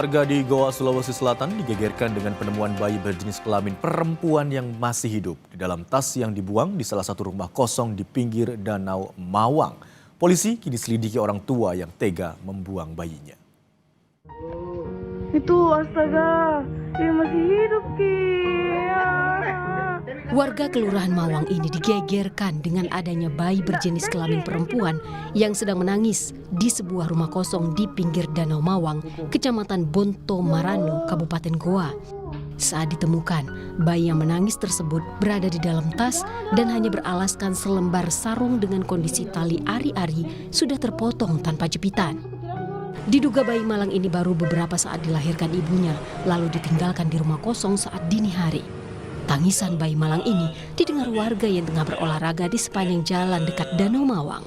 Warga di Goa, Sulawesi Selatan digegerkan dengan penemuan bayi berjenis kelamin perempuan yang masih hidup di dalam tas yang dibuang di salah satu rumah kosong di pinggir Danau Mawang. Polisi kini selidiki orang tua yang tega membuang bayinya. Itu astaga, dia masih hidup Ki. Warga Kelurahan Mawang ini digegerkan dengan adanya bayi berjenis kelamin perempuan yang sedang menangis di sebuah rumah kosong di pinggir Danau Mawang, Kecamatan Bonto Marano, Kabupaten Goa. Saat ditemukan, bayi yang menangis tersebut berada di dalam tas dan hanya beralaskan selembar sarung dengan kondisi tali ari-ari sudah terpotong tanpa jepitan. Diduga bayi malang ini baru beberapa saat dilahirkan ibunya, lalu ditinggalkan di rumah kosong saat dini hari. Tangisan bayi malang ini didengar warga yang tengah berolahraga di sepanjang jalan dekat Danau Mawang.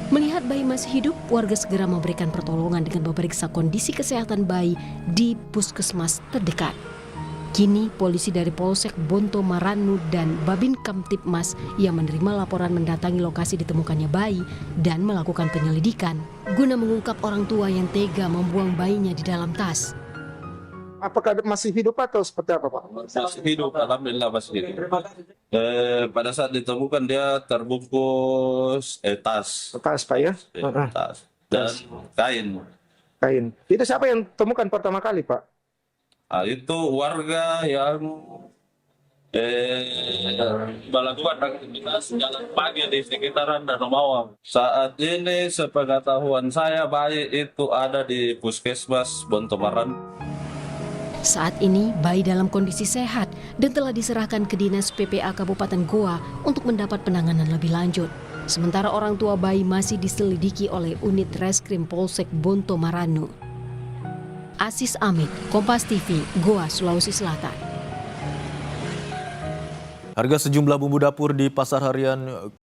Melihat bayi masih hidup, warga segera memberikan pertolongan dengan memeriksa kondisi kesehatan bayi di puskesmas terdekat. Kini polisi dari Polsek Bonto Marano dan Babin Kamtipmas yang menerima laporan mendatangi lokasi ditemukannya bayi dan melakukan penyelidikan guna mengungkap orang tua yang tega membuang bayinya di dalam tas. Apakah masih hidup atau seperti apa, Pak? Masih hidup, alhamdulillah masih hidup. Pada saat ditemukan dia terbungkus tas, Tas, Pak ya? tas dan kain. Kain. Itu siapa yang temukan pertama kali, Pak? Itu warga yang melakukan aktivitas jalan pagi di sekitaran Danau Mawang. Saat ini sepengetahuan saya bayi itu ada di Puskesmas Bonto Marano. Saat ini bayi dalam kondisi sehat dan telah diserahkan ke Dinas PPA Kabupaten Goa untuk mendapat penanganan lebih lanjut. Sementara orang tua bayi masih diselidiki oleh unit Reskrim Polsek Bonto Marano. Asis Amit, Kompas TV, Goa, Sulawesi Selatan. Harga sejumlah bumbu dapur di pasar harian